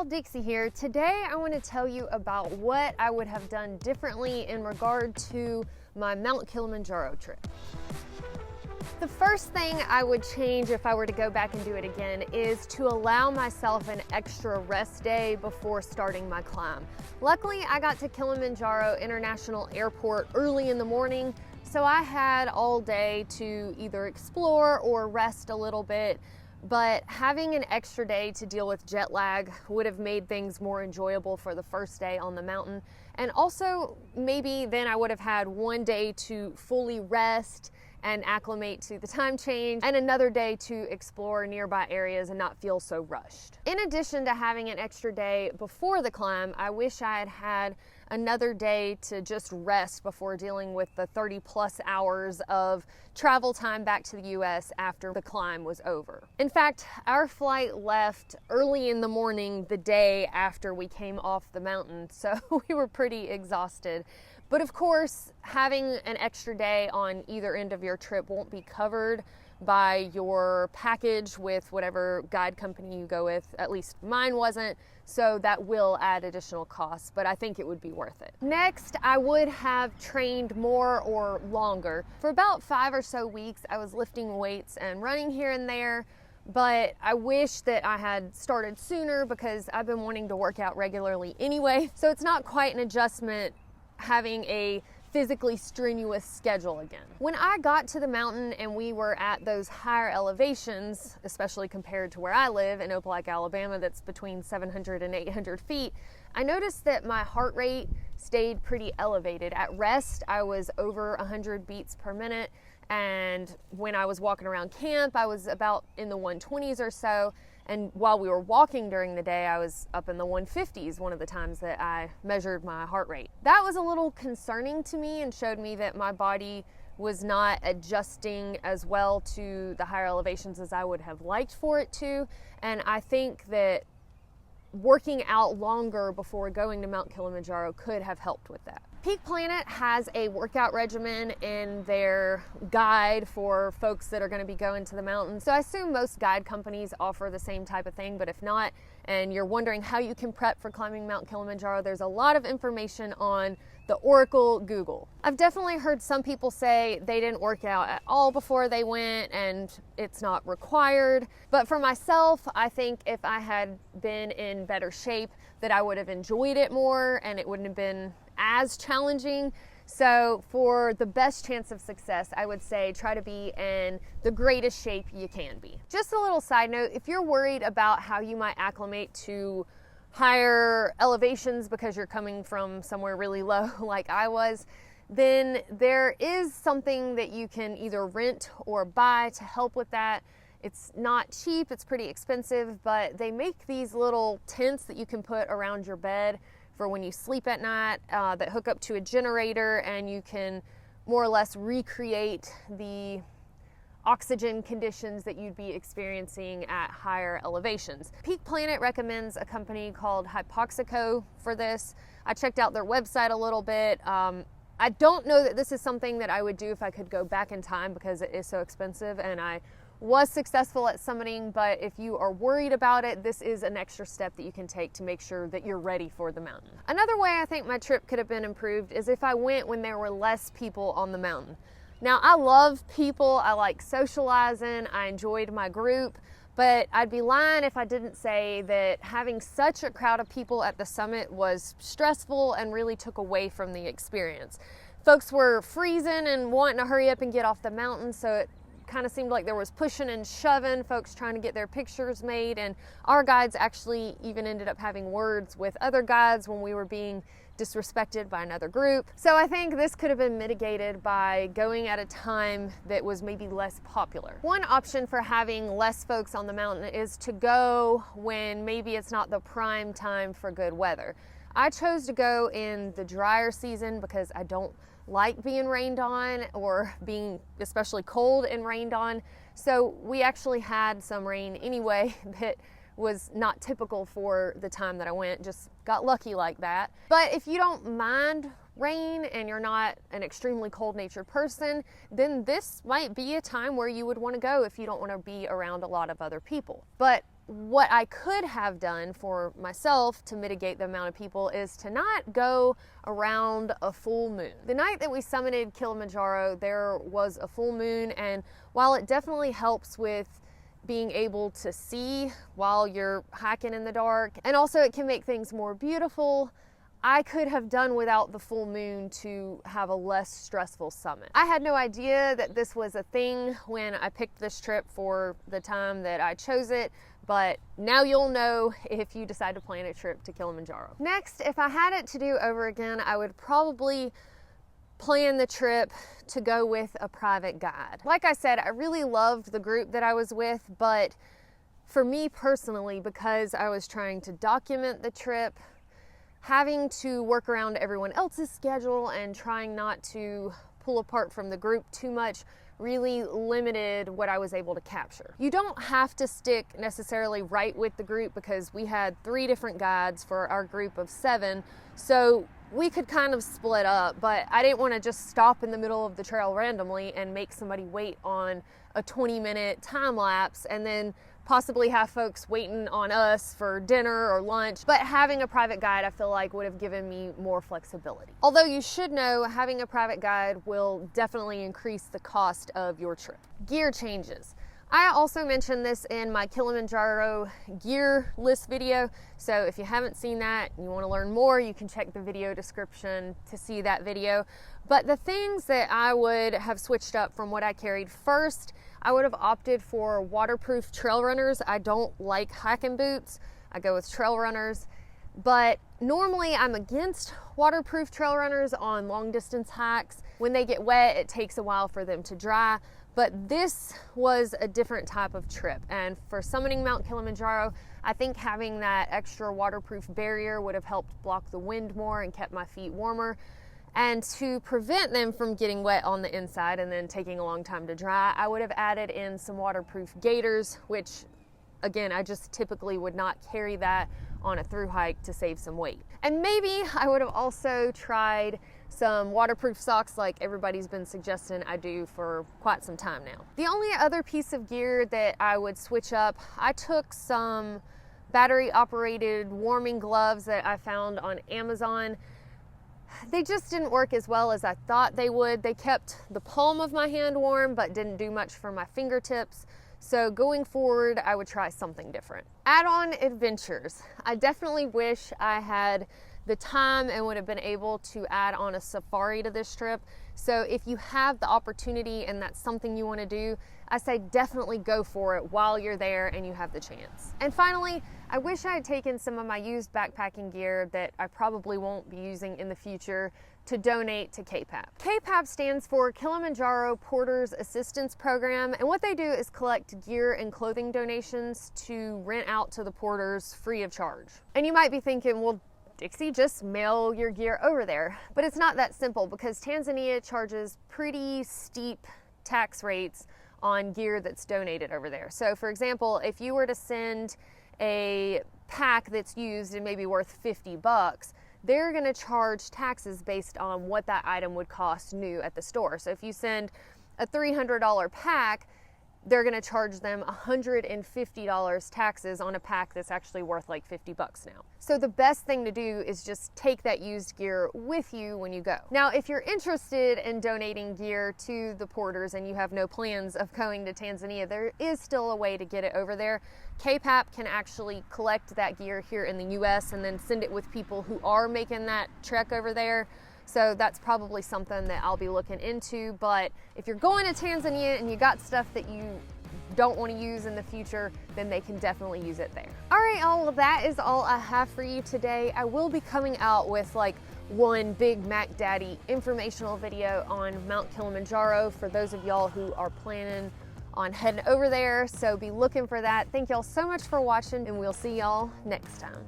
Dixie here. Today I want to tell you about what I would have done differently in regard to my Mount Kilimanjaro trip. The first thing I would change if I were to go back and do it again is to allow myself an extra rest day before starting my climb. Luckily, I got to Kilimanjaro International Airport early in the morning, so I had all day to either explore or rest a little bit. But having an extra day to deal with jet lag would have made things more enjoyable for the first day on the mountain. And also, maybe then I would have had one day to fully rest and acclimate to the time change, and another day to explore nearby areas and not feel so rushed. In addition to having an extra day before the climb, I wish I had had another day to just rest before dealing with the 30+ hours of travel time back to the US after the climb was over. In fact, our flight left early in the morning the day after we came off the mountain, so we were pretty exhausted. But of course, having an extra day on either end of your trip won't be covered by your package with whatever guide company you go with. At least mine wasn't, so that will add additional costs, but I think it would be worth it. Next, I would have trained more or longer. For about 5 or so weeks, I was lifting weights and running here and there, but I wish that I had started sooner because I've been wanting to work out regularly anyway, so it's not quite an adjustment having a physically strenuous schedule again. When I got to the mountain and we were at those higher elevations, especially compared to where I live in Opelika, Alabama, that's between 700 and 800 feet, I noticed that my heart rate stayed pretty elevated. At rest, I was over 100 beats per minute, and when I was walking around camp, I was about in the 120s or so. And while we were walking during the day, I was up in the 150s one of the times that I measured my heart rate. That was a little concerning to me and showed me that my body was not adjusting as well to the higher elevations as I would have liked for it to. And I think that working out longer before going to Mount Kilimanjaro could have helped with that. Peak Planet has a workout regimen in their guide for folks that are going to be going to the mountain. So I assume most guide companies offer the same type of thing, but if not, and you're wondering how you can prep for climbing Mount Kilimanjaro, there's a lot of information on the Oracle Google. I've definitely heard some people say they didn't work out at all before they went and it's not required. But for myself, I think if I had been in better shape, that I would have enjoyed it more and it wouldn't have been as challenging. So for the best chance of success, I would say try to be in the greatest shape you can be. Just a little side note, if you're worried about how you might acclimate to higher elevations because you're coming from somewhere really low like I was, then there is something that you can either rent or buy to help with that. It's not cheap, it's pretty expensive, but they make these little tents that you can put around your bed for when you sleep at night that hook up to a generator, and you can more or less recreate the oxygen conditions that you'd be experiencing at higher elevations. Peak Planet recommends a company called Hypoxico for this. I checked out their website a little bit. I don't know that this is something that I would do if I could go back in time because it is so expensive, and I was successful at summiting, but if you are worried about it, this is an extra step that you can take to make sure that you're ready for the mountain. Another way I think my trip could have been improved is if I went when there were less people on the mountain. Now, I love people, I like socializing, I enjoyed my group, but I'd be lying if I didn't say that having such a crowd of people at the summit was stressful and really took away from the experience. Folks were freezing and wanting to hurry up and get off the mountain, so it kind of seemed like there was pushing and shoving, folks trying to get their pictures made, and our guides actually even ended up having words with other guides when we were being disrespected by another group. So I think this could have been mitigated by going at a time that was maybe less popular. One option for having less folks on the mountain is to go when maybe it's not the prime time for good weather. I chose to go in the drier season because I don't like being rained on or being especially cold and rained on. So we actually had some rain anyway that was not typical for the time that I went, just got lucky like that. But if you don't mind rain and you're not an extremely cold natured person, then this might be a time where you would want to go if you don't want to be around a lot of other people. But what I could have done for myself to mitigate the amount of people is to not go around a full moon. The night that we summited Kilimanjaro, there was a full moon, and while it definitely helps with being able to see while you're hiking in the dark, and also it can make things more beautiful, I could have done without the full moon to have a less stressful summit. I had no idea that this was a thing when I picked this trip for the time that I chose it, but now you'll know if you decide to plan a trip to Kilimanjaro. Next, if I had it to do over again, I would probably plan the trip to go with a private guide. Like I said, I really loved the group that I was with, but for me personally, because I was trying to document the trip, having to work around everyone else's schedule and trying not to pull apart from the group too much really limited what I was able to capture. You don't have to stick necessarily right with the group, because we had 3 different guides for our group of 7, so we could kind of split up, but I didn't want to just stop in the middle of the trail randomly and make somebody wait on a 20-minute time lapse and then possibly have folks waiting on us for dinner or lunch. But having a private guide, I feel like, would have given me more flexibility. Although you should know, having a private guide will definitely increase the cost of your trip. Gear changes. I also mentioned this in my Kilimanjaro gear list video, so if you haven't seen that and you want to learn more, you can check the video description to see that video. But the things that I would have switched up from what I carried: first, I would have opted for waterproof trail runners. I don't like hiking boots. I go with trail runners. But normally I'm against waterproof trail runners on long distance hikes. When they get wet, it takes a while for them to dry. But this was a different type of trip. And for summiting Mount Kilimanjaro, I think having that extra waterproof barrier would have helped block the wind more and kept my feet warmer. And to prevent them from getting wet on the inside and then taking a long time to dry, I would have added in some waterproof gaiters, which, again, I just typically would not carry that on a thru hike to save some weight. And maybe I would have also tried some waterproof socks like everybody's been suggesting I do for quite some time now. The only other piece of gear that I would switch up, I took some battery operated warming gloves that I found on Amazon. They just didn't work as well as I thought they would. They kept the palm of my hand warm but didn't do much for my fingertips. So going forward, I would try something different. Add-on adventures. I definitely wish I had the time and would have been able to add on a safari to this trip. So if you have the opportunity and that's something you want to do, I say definitely go for it while you're there and you have the chance. And finally, I wish I had taken some of my used backpacking gear that I probably won't be using in the future to donate to KPAP. KPAP stands for Kilimanjaro Porters Assistance Program, and what they do is collect gear and clothing donations to rent out to the porters free of charge. And you might be thinking, well, Dixie, just mail your gear over there. But it's not that simple, because Tanzania charges pretty steep tax rates on gear that's donated over there. So for example, if you were to send a pack that's used and maybe worth $50, they're gonna charge taxes based on what that item would cost new at the store. So if you send a $300 pack, they're gonna charge them $150 taxes on a pack that's actually worth like $50 now. So the best thing to do is just take that used gear with you when you go. Now, if you're interested in donating gear to the porters and you have no plans of going to Tanzania, there is still a way to get it over there. KPAP can actually collect that gear here in the US and then send it with people who are making that trek over there. So that's probably something that I'll be looking into. But if you're going to Tanzania and you got stuff that you don't want to use in the future, then they can definitely use it there. All right, y'all, well, that is all I have for you today. I will be coming out with like one big Mac Daddy informational video on Mount Kilimanjaro for those of y'all who are planning on heading over there. So be looking for that. Thank y'all so much for watching, and we'll see y'all next time.